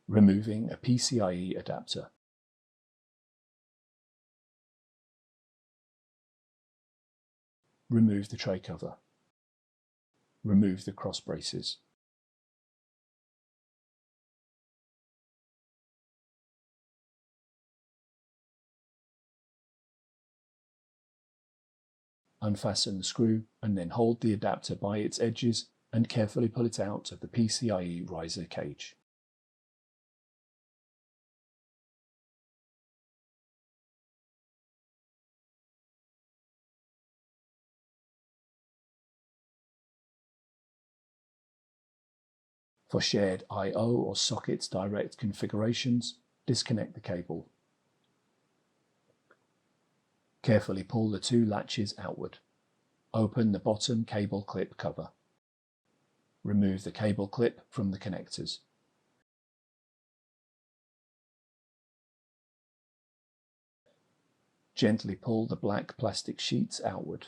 Removing a PCIe adapter. Remove the tray cover. Remove the cross braces. Unfasten the screw and then hold the adapter by its edges and carefully pull it out of the PCIe riser cage. For shared I/O or socket direct configurations, disconnect the cable. Carefully pull the two latches outward. Open the bottom cable clip cover. Remove the cable clip from the connectors. Gently pull the black plastic sheets outward.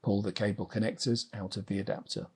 Pull the cable connectors out of the adapter.